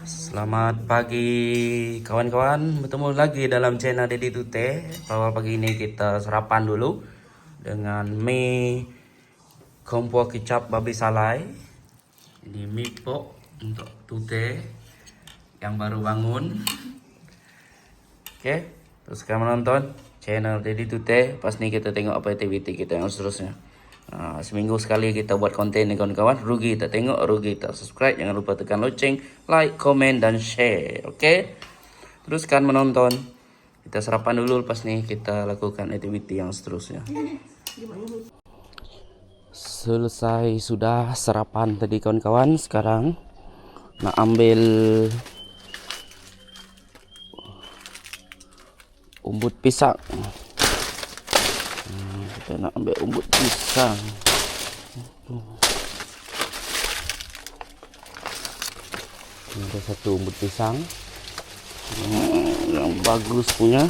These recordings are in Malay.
Selamat pagi kawan-kawan, bertemu lagi dalam channel Dedi Tute. Pada pagi ini kita sarapan dulu dengan mie kompor kicap babi salai. Ini mie pok untuk Tute yang baru bangun. Oke, teruskan menonton channel Dedi Tute. Pas ini kita tengok apa aktiviti kita yang seterusnya. Seminggu sekali kita buat konten ni kawan-kawan. Rugi tak tengok, rugi tak subscribe. Jangan lupa tekan loceng, like, komen dan share. Oke, teruskan menonton. Kita sarapan dulu, lepas ni kita lakukan aktiviti yang seterusnya. Selesai sudah sarapan tadi kawan-kawan. Sekarang nak ambil umbut pisang. Kita nak ambil umbut pisang. Ini ada satu umbut pisang yang bagus punya.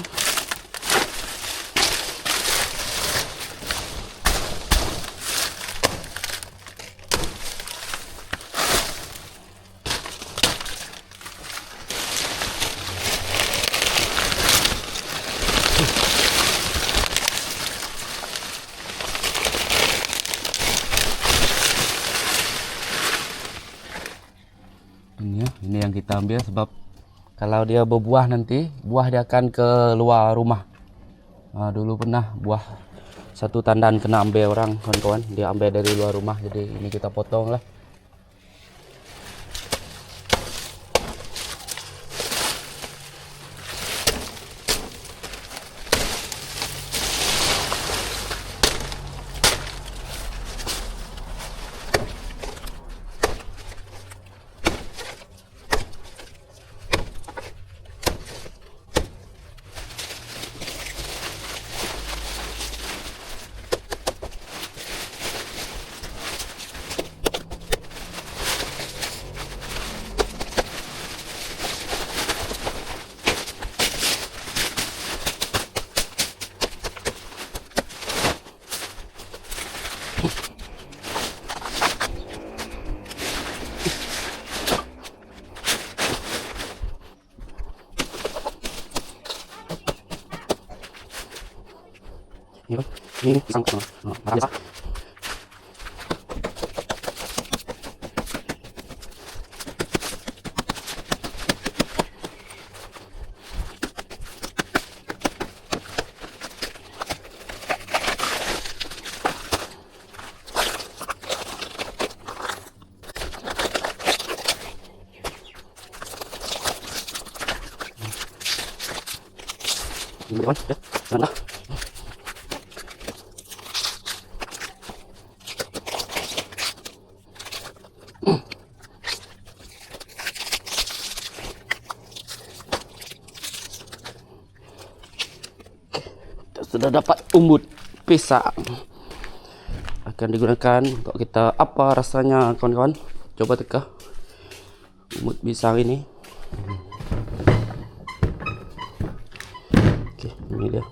Ini yang kita ambil sebab kalau dia berbuah nanti buah dia akan ke luar rumah. Dulu pernah buah satu tandan kena ambil orang kawan-kawan, dia ambil dari luar rumah, jadi ini kita potong lah. Ini pisang biasa. Ini kawan, ya, janganlah. Sudah dapat umbut pisang, akan digunakan untuk kita apa rasanya kawan-kawan. Coba teka umbut pisang ini. Oke, ini dia.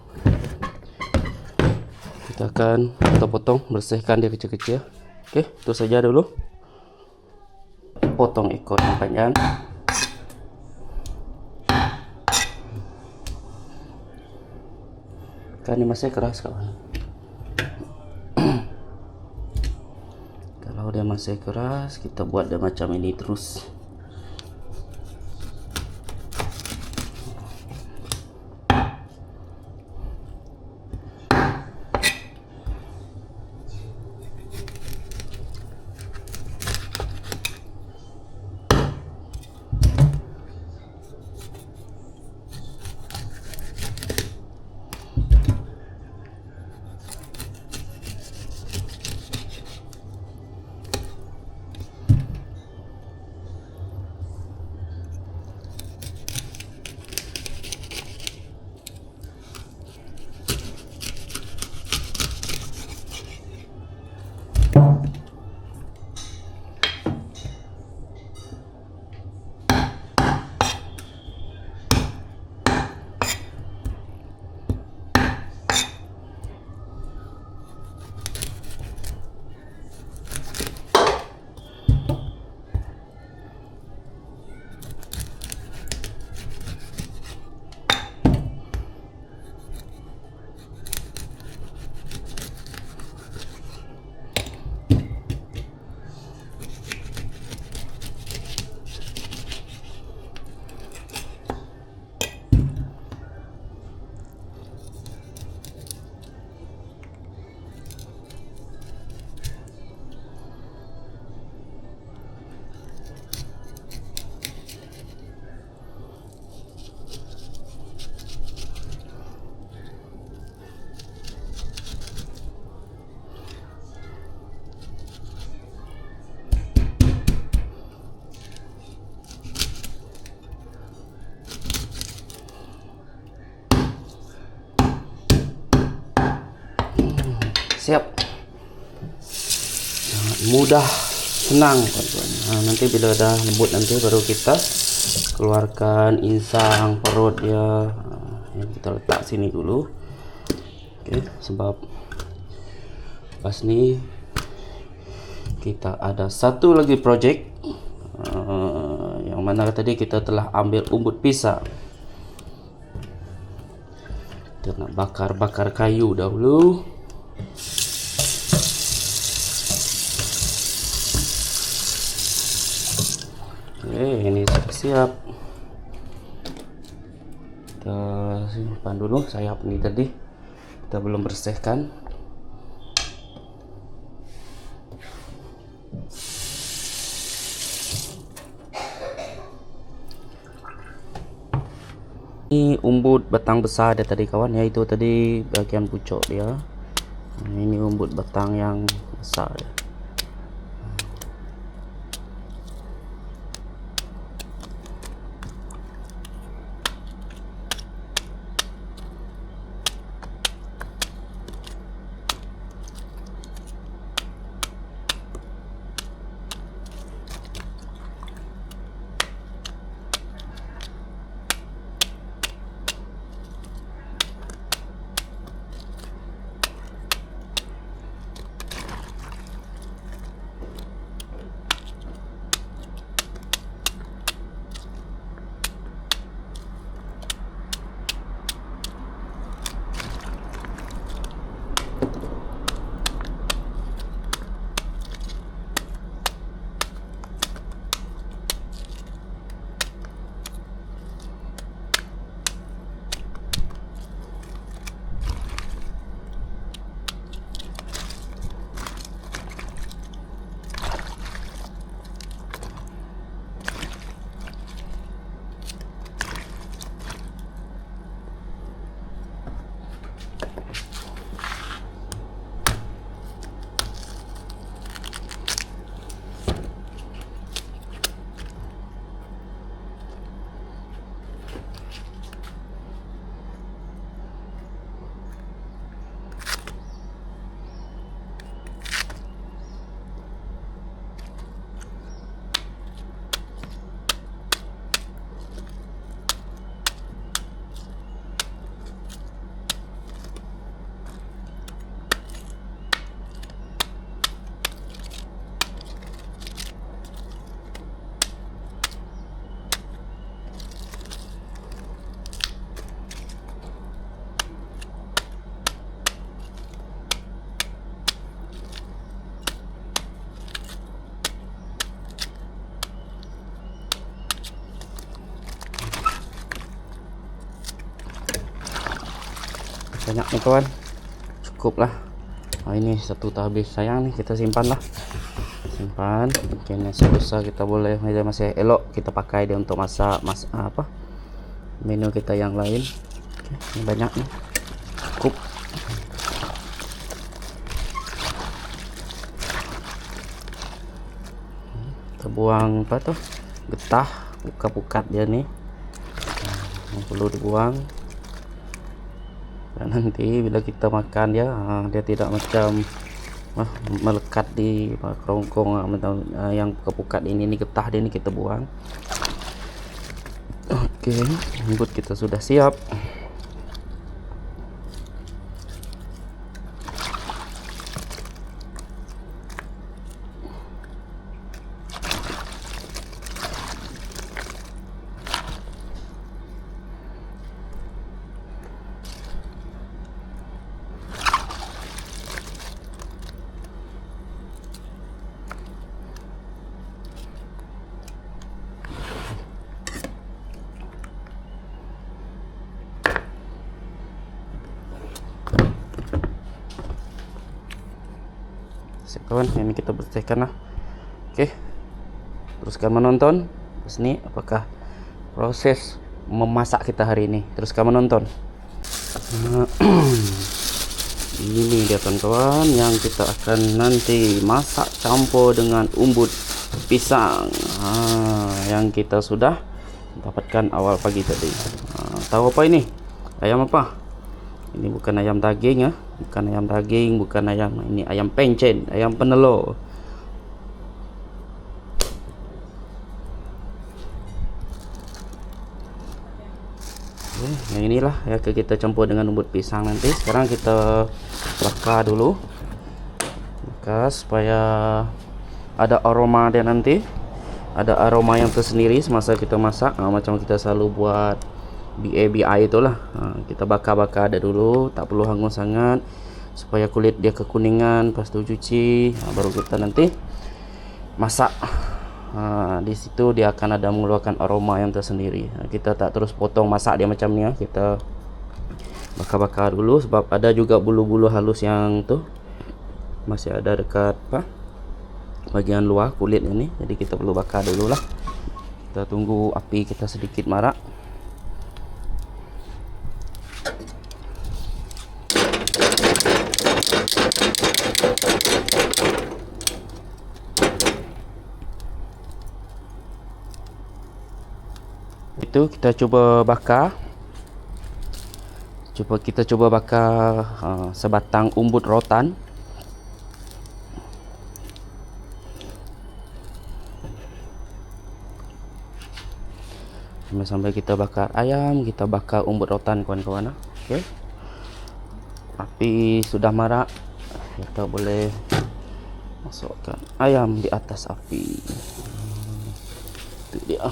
Kita akan potong-potong, bersihkan dia kecil-kecil. Oke, itu saja dulu. Potong ekor yang panjang. Kan ini masih keras kawan. Kalau dia masih keras, kita buat dia macam ini terus. siap. Sangat mudah, senang kawan-kawan. Nah, nanti bila dah lembut nanti baru kita keluarkan insang perut dia. Yang kita letak sini dulu. Oke, sebab pas ni kita ada satu lagi projek, yang mana tadi kita telah ambil umbut pisang. Kita nak bakar kayu dahulu. Oke, ini sudah siap. Kita simpan dulu sayap ini tadi, kita belum bersihkan. Ini umbut batang besar dia tadi kawan, yaitu tadi bagian pucuk dia. Ini umbut batang yang besar dia. Banyak nih kawan, cukup lah. Nah, ini satu tak habis, sayang nih, kita simpan lah, simpan. Mungkin selesai kita boleh, masih elok kita pakai dia untuk masak menu kita yang lain. Oke, ini banyak nih, cukup. Kita buang apa tuh, getah, pukat dia nih, yang perlu dibuang. Dan nanti bila kita makan dia tidak macam melekat di kerongkong yang kepukat ini getah dia ini kita buang. Oke, umbut kita sudah siap. Kawan, ini kita bersihkan lah. Oke, teruskan menonton. Terus ini apakah proses memasak kita hari ini? Teruskan menonton. Ini dia kawan-kawan yang kita akan nanti masak campur dengan umbut pisang, yang kita sudah dapatkan awal pagi tadi. Tahu apa ini? Ayam apa? Ini bukan ayam daging ya, bukan ayam daging, bukan ayam, ini ayam pencen, ayam penelur. Yang inilah ya kita campur dengan umbut pisang nanti. Sekarang kita bakar dulu, bakar supaya ada aroma dia nanti, ada aroma yang tersendiri semasa kita masak. Macam kita selalu buat BI itulah. Kita bakar-bakar dia dulu, tak perlu hangus sangat supaya kulit dia kekuningan. Lepas tu cuci, baru kita nanti masak. Di situ dia akan ada mengeluarkan aroma yang tersendiri. Kita tak terus potong masak dia macam ni ya. Kita bakar-bakar dulu sebab ada juga bulu-bulu halus yang tu masih ada dekat bagian luar kulit ini. Jadi kita perlu bakar dulu lah. Kita tunggu api kita sedikit marak. Itu kita cuba bakar. Kita coba bakar sebatang umbut rotan. Sampai kita bakar ayam, kita bakar umbut rotan kawan-kawan. Okey. Api sudah marak. Kita boleh masukkan ayam di atas api. Itu dia.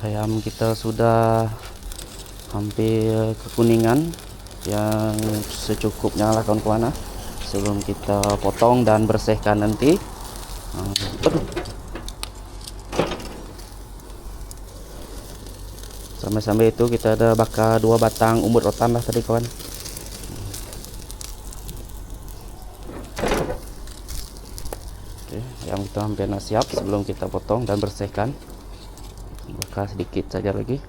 Ayam kita sudah hampir kekuningan, yang secukupnya lah kawan-kawan. Sebelum kita potong dan bersihkan nanti. Sambil-sambil itu kita ada bakar 2 batang umbut rotan lah tadi kawan. Oke, ayam kita hampir nak siap. Sebelum kita potong dan bersihkan, bakar sedikit saja lagi.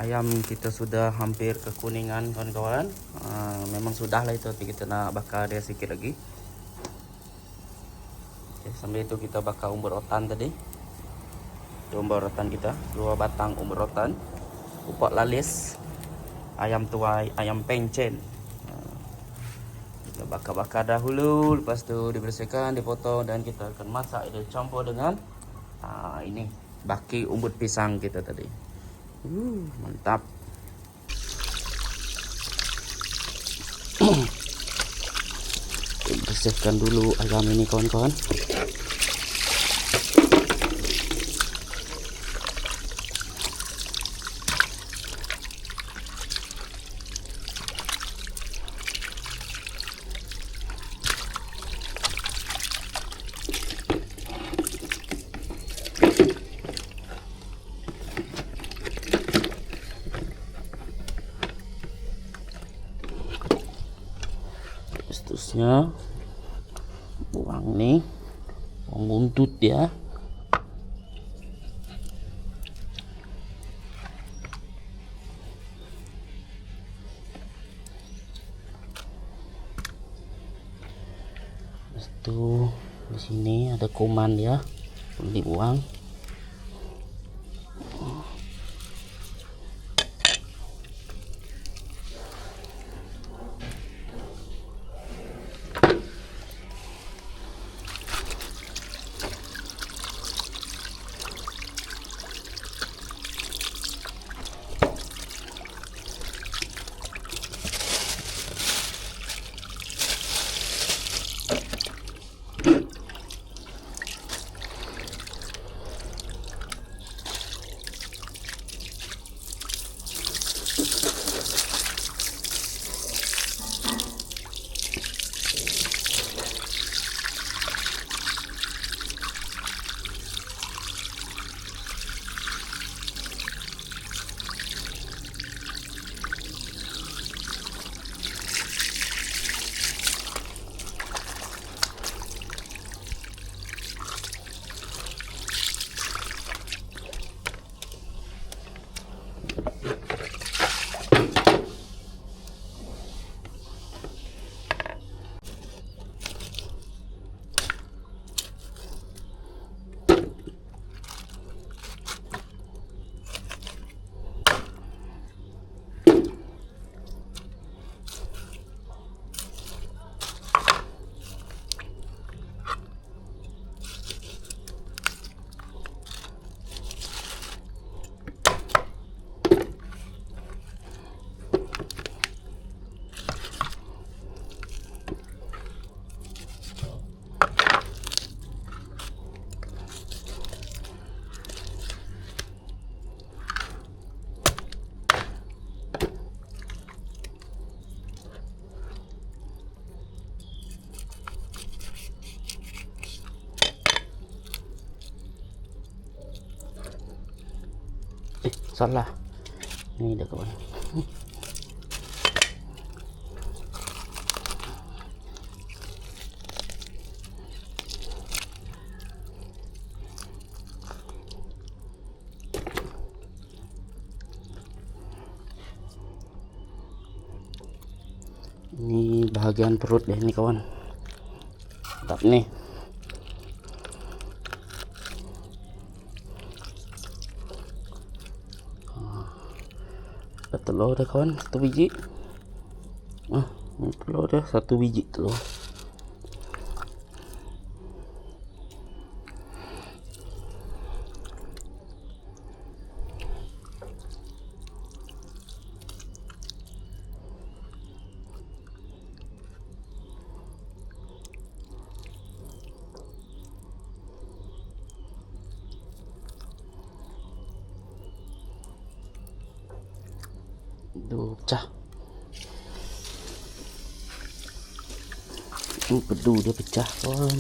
Ayam kita sudah hampir kekuningan kawan-kawan. Memang sudah lah itu, tapi kita nak bakar dia sikit lagi. Oke, sambil itu kita bakar umbut rotan tadi. Itu umbut rotan kita, 2 batang umbut rotan, upok lalis, ayam tuai, ayam pencen. Kita bakar-bakar dahulu, lepas tu dibersihkan, dipotong, dan kita akan masak. Dia campur dengan ini baki umbut pisang kita tadi. Mantap. Bersihkan dulu ayam ini kawan-kawan. Seterusnya buang nih, buang buntut dia. Tuh di sini ada kuman ya, dibuang. Salah, ini dah kawan. Ini bahagian perut deh ini kawan. Mantap nih. Ada telur deh kawan, 1 biji. Ini telur deh, 1 biji telur. Aduh, pecah. Pedu dia pecah kawan.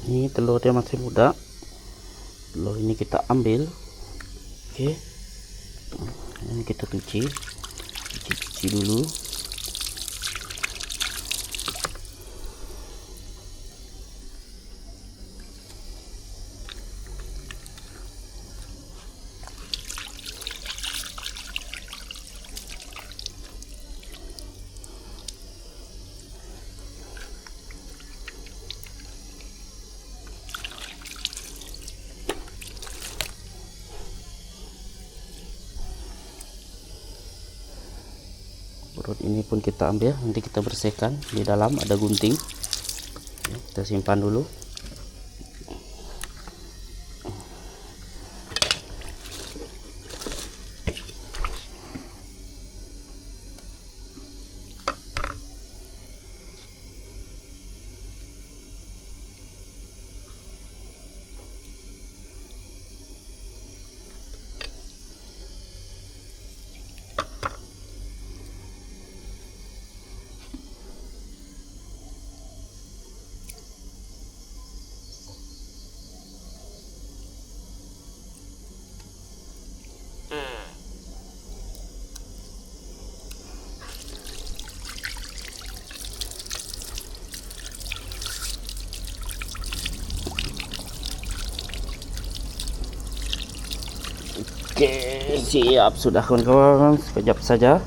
Ini telurnya masih muda. Telur ini kita ambil. Oke. Ini kita cuci dulu. Perut ini pun kita ambil, nanti kita bersihkan. Di dalam ada gunting. Kita simpan dulu. Oke, siap sudah kawan-kawan. Sekejap saja.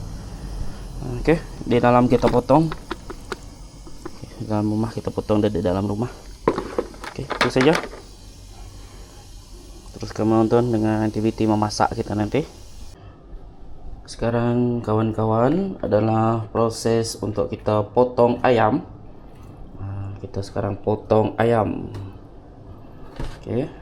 Oke, di dalam kita potong. Di dalam rumah kita potong dari dalam rumah. Oke, itu saja. Terus kamu nonton dengan aktiviti memasak kita nanti. Sekarang kawan-kawan adalah proses untuk kita potong ayam. Kita sekarang potong ayam. Oke.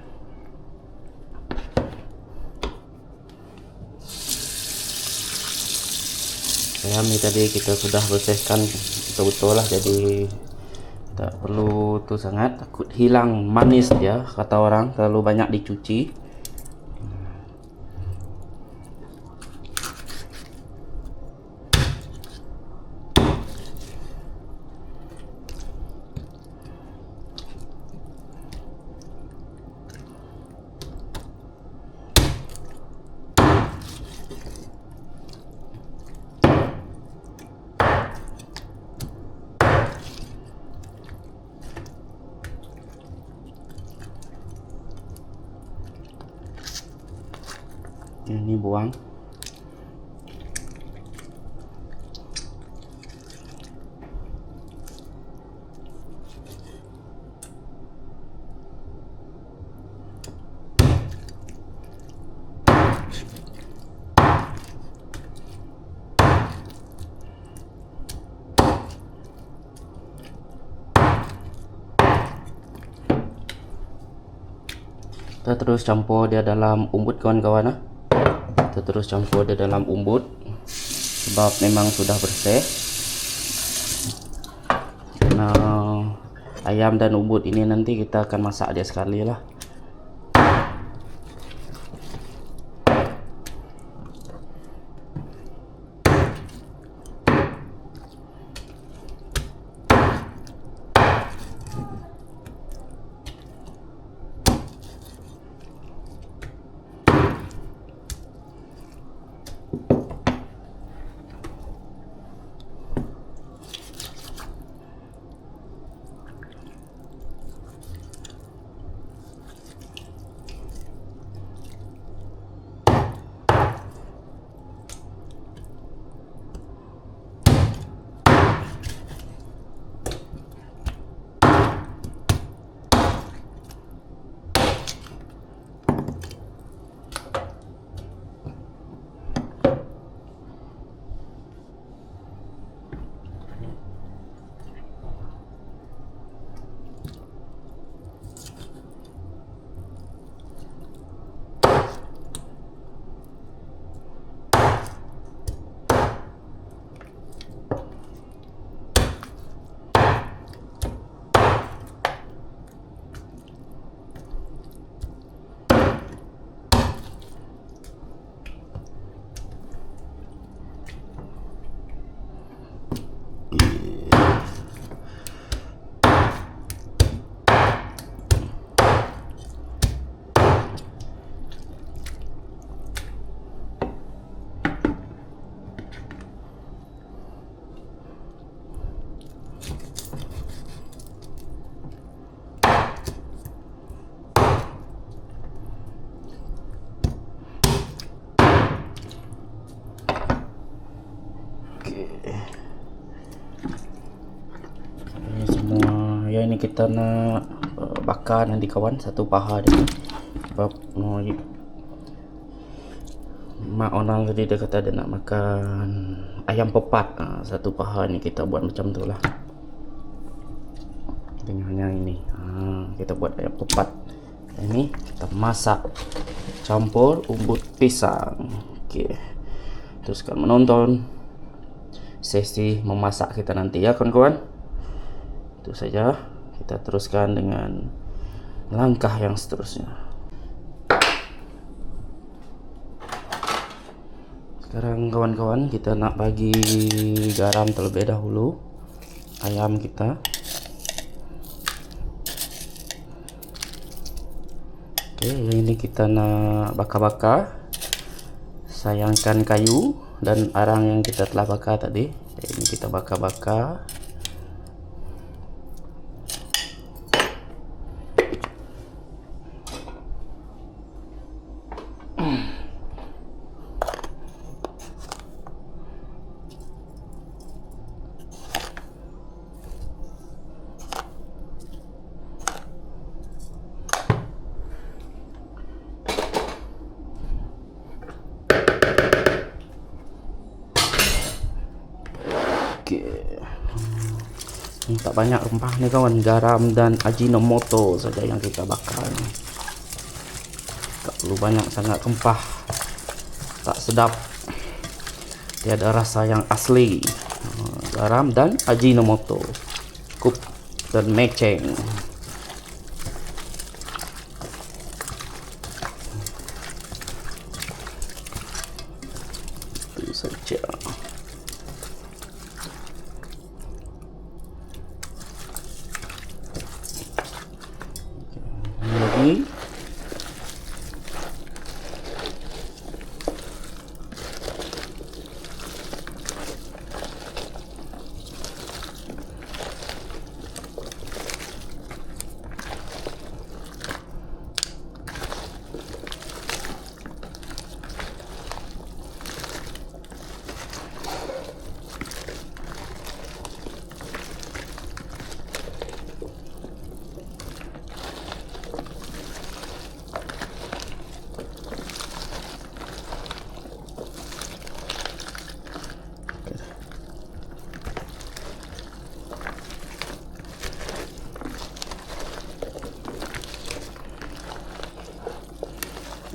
Ayam ini tadi kita sudah bersihkan betul-betul lah, jadi tak perlu tuh sangat, takut hilang manis ya kata orang terlalu banyak dicuci. Ini buang. Kita terus campur dia dalam umbut kawan-kawan. Kita terus campur dia dalam umbut sebab memang sudah bersih. Karena ayam dan umbut ini nanti kita akan masak dia sekali lah. Ini semua ya, ini kita nak bakar nanti kawan, satu paha dia. Sebab mak Onal tadi dia kata dia nak makan ayam pepat. Satu paha ni kita buat macam tu lah. Tengahnya ini kita buat ayam pepat. Ini kita masak campur umbut pisang. Okey, teruskan menonton sesi memasak kita nanti ya kawan-kawan. Itu saja, kita teruskan dengan langkah yang seterusnya. Sekarang kawan-kawan kita nak bagi garam terlebih dahulu ayam kita. Oke, ini kita nak bakar-bakar. Sayangkan kayu dan arang yang kita telah bakar tadi. Ini kita bakar-bakar. Tak banyak rempah nih kawan, garam dan Ajinomoto saja yang kita bakar. Tak perlu banyak sangat rempah, tak sedap, tiada rasa yang asli. Garam dan Ajinomoto cukup dan meceng. Itu saja. Lagi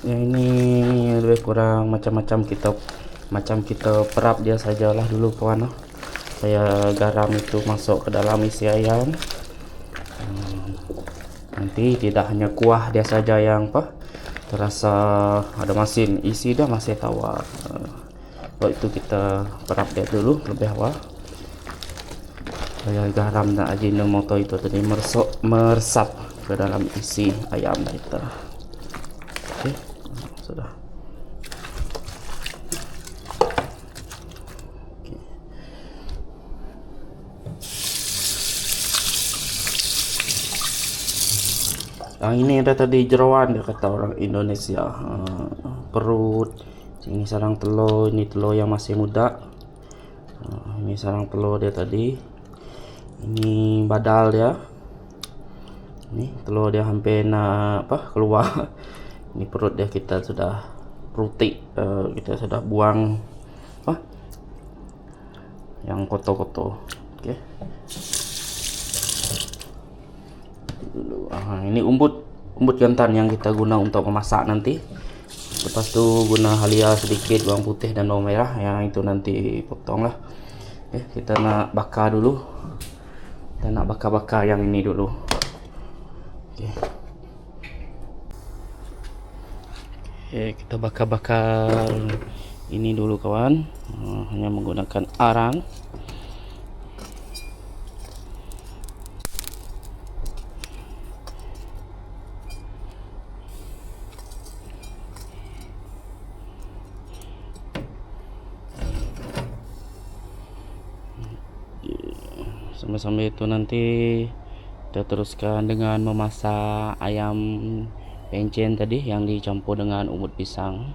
yang ini lebih kurang macam kita perap dia sajalah dulu kawan, supaya garam itu masuk ke dalam isi ayam. Nanti tidak hanya kuah dia saja yang terasa ada masin, isi dia masih tawar. Waktu itu kita perap dia dulu lebih awal, supaya garam dan Ajinomoto itu tadi meresap ke dalam isi ayam kita. Oke, sudah. Yang ini ada tadi jeroan, dia kata orang Indonesia. Perut, ini sarang telur, ini telur yang masih muda. Ini sarang telur dia tadi. Ini badal dia. Ini telur dia hampir nak keluar. Ini perut dia kita sudah prutik, kita sudah buang yang kotor-kotor. Okey. Ini umbut jantan yang kita guna untuk memasak nanti. Lepas tu guna halia sedikit, bawang putih dan bawang merah, yang itu nanti potong lah. Kita nak bakar dulu. Kita nak bakar yang ini dulu. Kita bakar ini dulu kawan. Hanya menggunakan arang. Sambil-sambil itu nanti kita teruskan dengan memasak ayam pencen tadi yang dicampur dengan umbut pisang.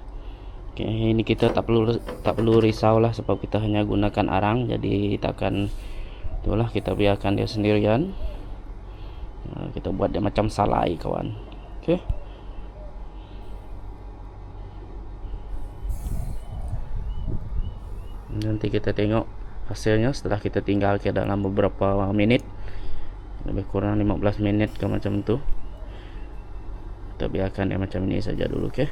Oke, ini kita tak perlu risau lah, sebab kita hanya gunakan arang, jadi takkan itulah, kita biarkan dia sendirian. Kita buat dia macam salai kawan. Oke. Nanti kita tengok hasilnya setelah kita tinggalkan dalam beberapa menit, lebih kurang 15 menit ke macam tu. Kita biarkan dia macam ini saja dulu. Oke,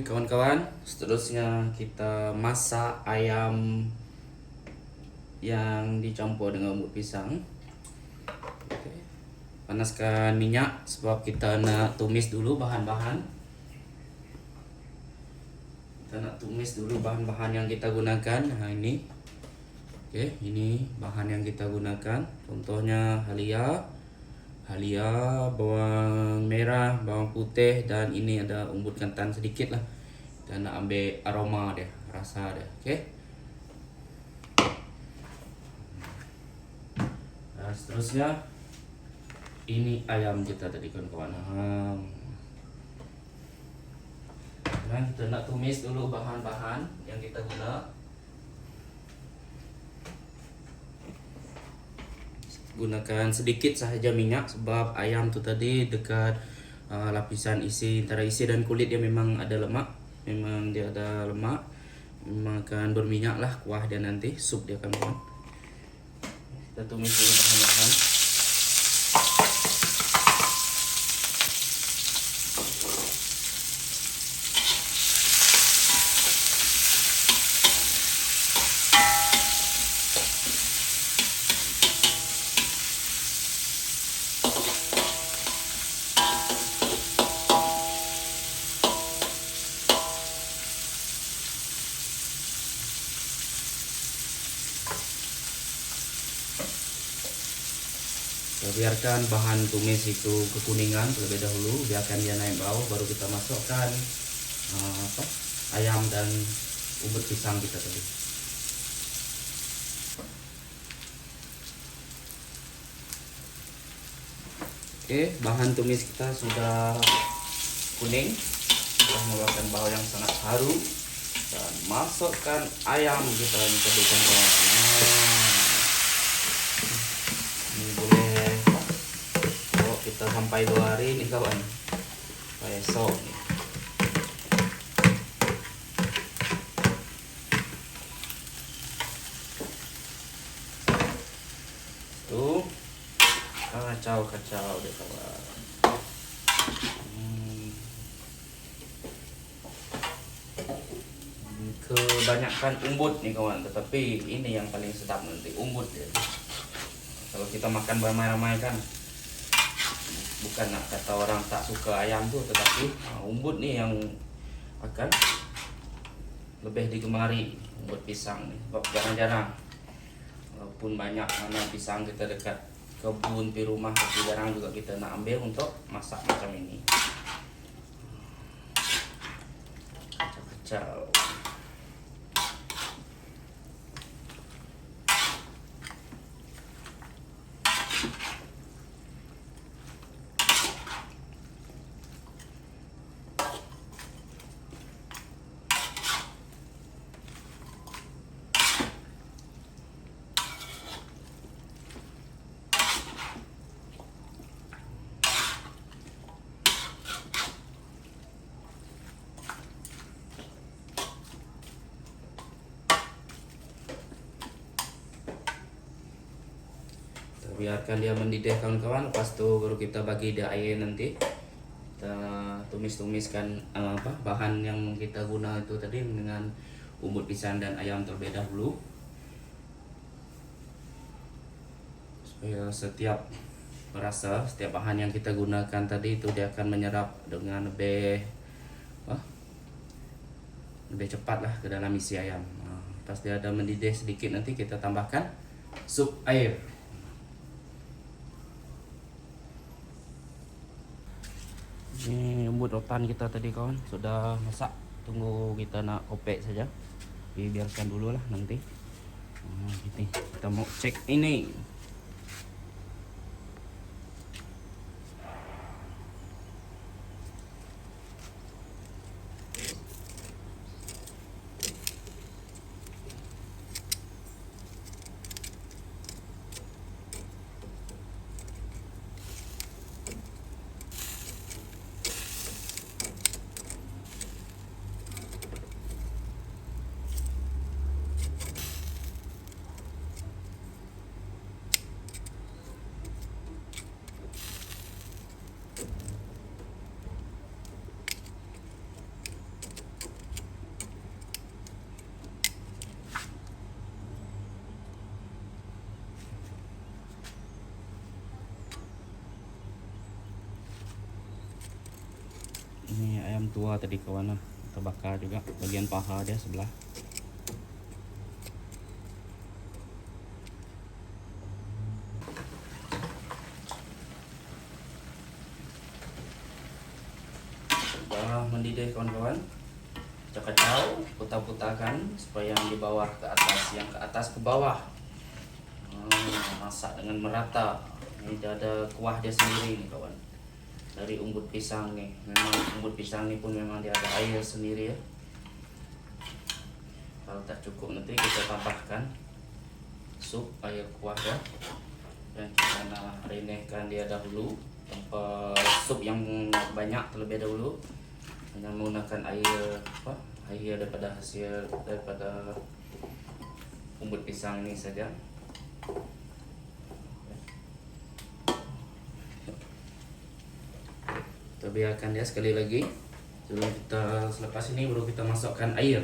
kawan-kawan, seterusnya kita masak ayam yang dicampur dengan umbut pisang. Panaskan minyak sebab kita nak tumis dulu bahan-bahan. Kita nak tumis dulu bahan-bahan yang kita gunakan. Ini ini bahan yang kita gunakan. Contohnya halia, bawang merah, bawang putih, dan ini ada umbut jantan sedikit lah. Kita nak ambil aroma dia, rasa dia. Nah, seterusnya ini ayam kita tadi kawan-kawan. Nah, kita nak tumis dulu bahan-bahan yang kita guna. Gunakan sedikit sahaja minyak sebab ayam tu tadi dekat lapisan isi, antara isi dan kulit dia memang ada lemak. makan berminyak lah kuah dia nanti, sup dia kawan-kawan. Kita tumis dulu bahan-bahan. Kita biarkan bahan tumis itu kekuningan terlebih dahulu, biarkan dia naik bau, baru kita masukkan ayam dan umbut pisang kita tadi. Oke, bahan tumis kita sudah kuning, sudah mengeluarkan bau yang sangat harum, dan masukkan ayam kita ini tadi kawan-kawan. Ini boleh kita sampai 2 hari nih kawan, sampai esok nih. Tuh kacau deh kawan. Kebanyakan umbut nih kawan, tetapi ini yang paling sedap nanti, umbut ya. Kalau kita makan ramai-ramai kan, bukan kata orang tak suka ayam tuh, tetapi umbut nih yang akan lebih digemari, umbut pisang nih. Sebab jarang-jarang, walaupun banyak nanam pisang kita dekat kebun di rumah, tapi jarang juga kita nak ambil untuk masak macam ini. Kacau. Biarkan dia mendidih kawan-kawan, lepas itu baru kita bagi dia air nanti. Kita tumis-tumiskan bahan yang kita guna itu tadi dengan umbut pisang dan ayam terlebih dahulu, supaya setiap bahan yang kita gunakan tadi itu dia akan menyerap dengan lebih cepat lah ke dalam isi ayam. Pas dia ada mendidih sedikit nanti kita tambahkan sup air. Ini umbut rotan kita tadi kawan, sudah masak, tunggu kita nak kopek saja. Biarkan dulu lah nanti. Ini kita mau cek ini. Ini ayam tua tadi kawan, kita bakar juga bagian paha dia sebelah. Sudah mendidih kawan-kawan, kita kacau, putar-putarkan supaya yang di bawah ke atas, yang ke atas ke bawah. Masak dengan merata. Ini ada kuah dia sendiri nih kawan, dari umbut pisang nih. Memang umbut pisang ini pun memang dia ada air sendiri ya. Kalau tak cukup nanti kita tambahkan sup air kuah ya, dan kita nak renehkan dia dahulu tanpa sup yang banyak terlebih dahulu, dengan menggunakan air daripada umbut pisang ini saja. Kita biarkan dia sekali lagi. Sebelum kita selepas ini baru kita masukkan air.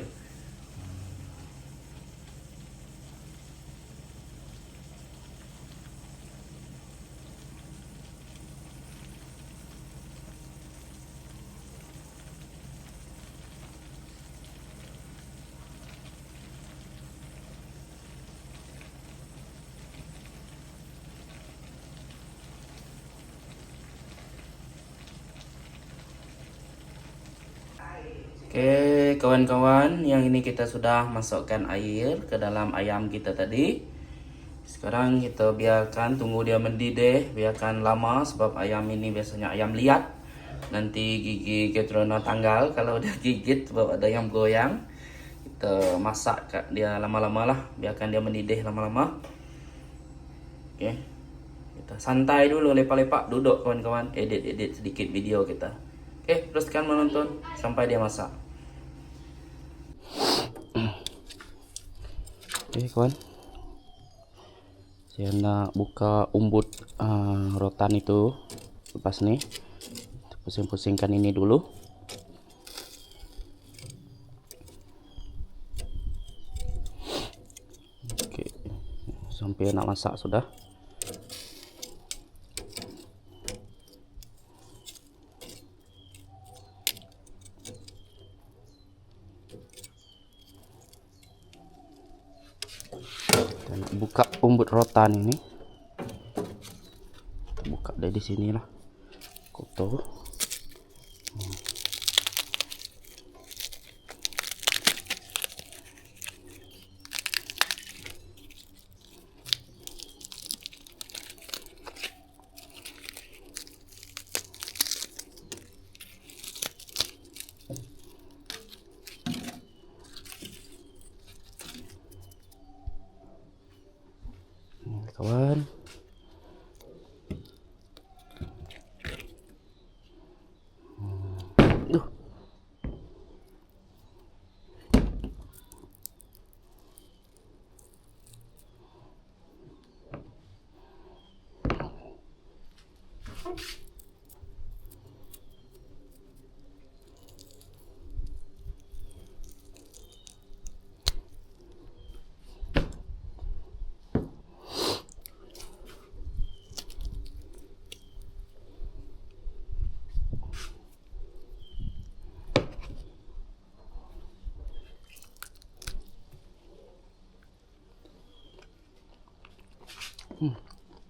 Oke kawan-kawan, yang ini kita sudah masukkan air ke dalam ayam kita tadi. Sekarang kita biarkan tunggu dia mendidih, biarkan lama sebab ayam ini biasanya ayam liat. Nanti gigi Catriona tanggal kalau dia gigit sebab ada yang goyang. Kita masak dia lama-lama lah, biarkan dia mendidih lama-lama. Oke, kita santai dulu, lepak-lepak, duduk kawan-kawan, edit sedikit video kita. Oke, teruskan menonton sampai dia masak. Oke kawan, saya nak buka umbut rotan itu lepas nih, pusing-pusingkan ini dulu. Oke, sampai nak masak sudah. Dan buka umbut rotan ini, buka dari sini lah, kotor. Kawan,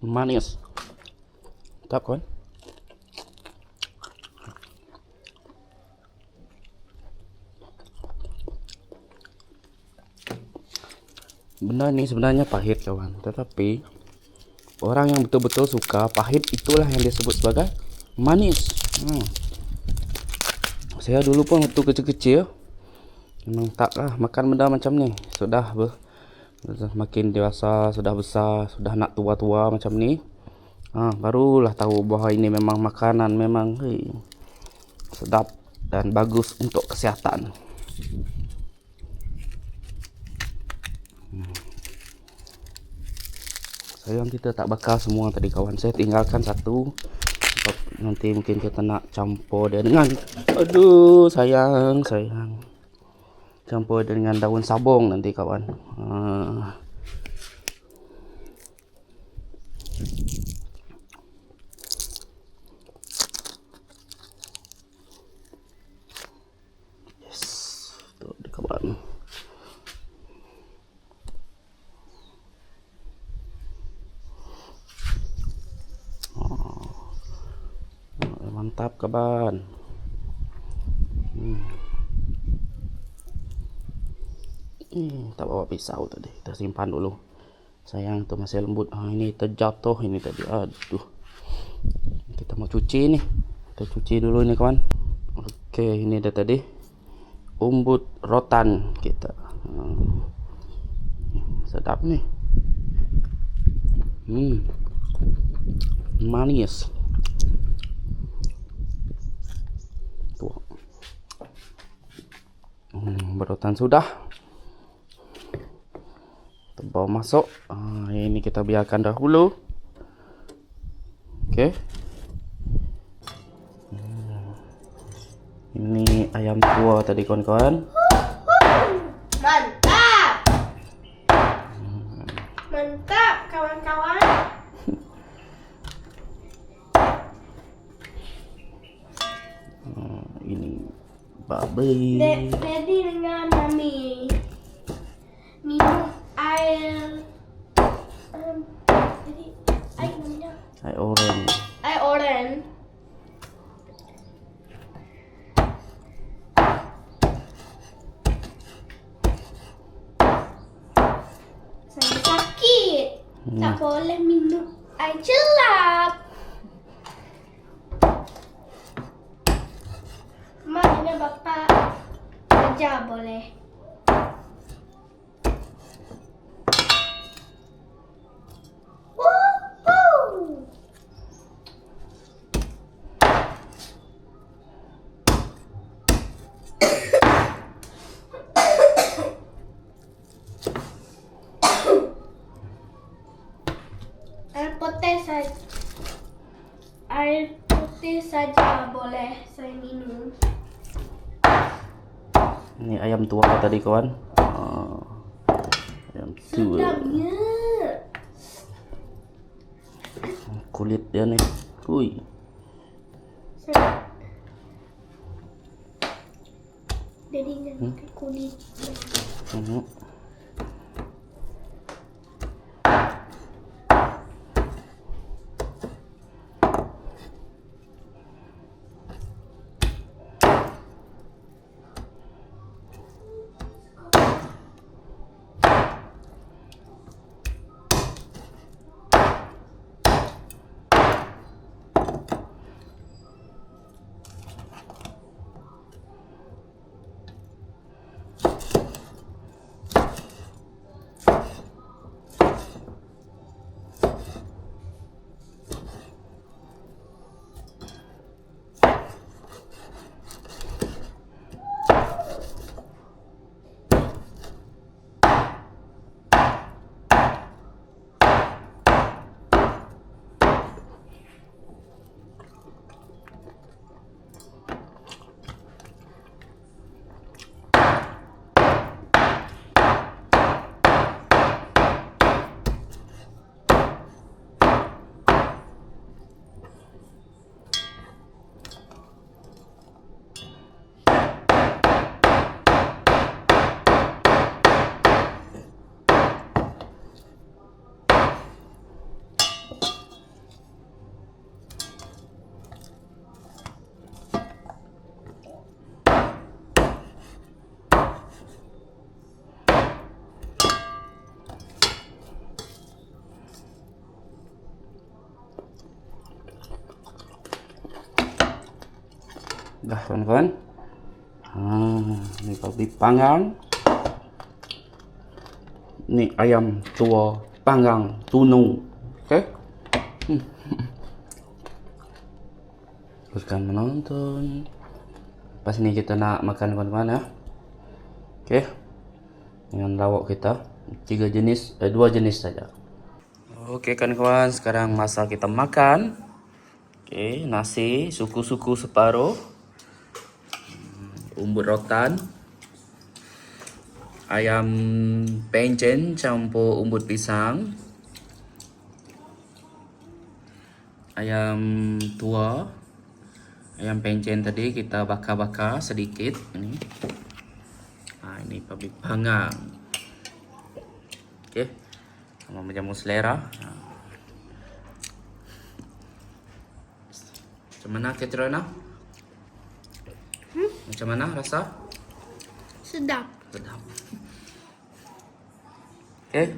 manis, mantap kawan. Benda ini sebenarnya pahit kawan, tetapi orang yang betul-betul suka pahit itulah yang disebut sebagai manis. Saya dulu pun waktu kecil-kecil memang taklah makan benda macam ni. Sudah makin dewasa, sudah besar, sudah nak tua-tua macam ni, barulah tahu bahwa ini memang makanan memang sedap dan bagus untuk kesihatan. Sayang kita tak bakar semua tadi kawan, saya tinggalkan satu sebab nanti mungkin kita nak campur dia dengan, aduh sayang, campur dengan daun sabung nanti kawan. Yes, tuh kawan. Mantap kawan. Tak bawa pisau tadi, kita simpan dulu. Sayang itu masih lembut. Ini terjatuh ini tadi. Aduh. Kita mau cuci nih. Kita cuci dulu ini kawan. Oke, ini dia tadi umbut rotan kita. Sedap nih. Manis. Tuh. Barutan sudah. Kita bawa masuk. Ini kita biarkan dahulu. Oke. Ini ayam tua tadi kawan-kawan. Mantap. Mantap kawan-kawan. Ini babi. Daddy dengan Mami minum air. Jadi air namanya Air orange. air orange. Saya sakit. Tak boleh minum air celap. Mak dengan bapak ajar boleh. Woohoo! Air putih saja boleh saya minum. Ini ayam tua tadi kawan. Ayam tua. Sedapnya. Kulit dia nih. Hui. Sedap. Jadi jangan pakai kulit. Dah kawan-kawan. Ini babi panggang. Ini ayam tua panggang tunu. Oke. Teruskan menonton. Pas ini kita nak makan kawan-kawan ya. Oke. Dengan lawak kita dua jenis saja. Oke kawan-kawan, sekarang masa kita makan. Oke, nasi suku-suku separuh. Umbut rotan, ayam pencen campur umbut pisang, ayam tua, ayam pencen tadi kita bakar-bakar sedikit. Ini babi panggang. Oke, sama menjamu selera. Macam mana Katrina? Macam mana rasa? Sedap. Sedap. Oke,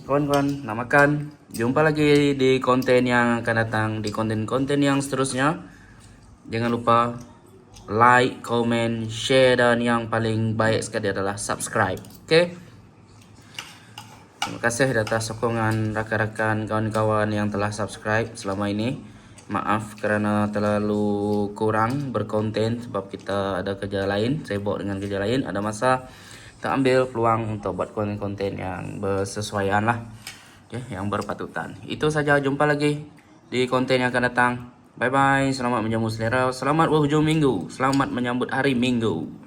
kawan-kawan, nak makan. Jumpa lagi di konten yang akan datang, di konten-konten yang seterusnya. Jangan lupa like, comment, share, dan yang paling baik sekali adalah subscribe. Oke. Terima kasih atas sokongan rakan-rakan kawan-kawan yang telah subscribe selama ini. Maaf karena terlalu kurang berkonten sebab kita ada kerja lain, sibuk dengan kerja lain. Ada masa kita ambil peluang untuk buat konten-konten yang bersesuaian lah. Oke, yang berpatutan. Itu saja, jumpa lagi di konten yang akan datang. Bye bye, selamat menjamu selera, selamat berhujung minggu, selamat menyambut hari Minggu.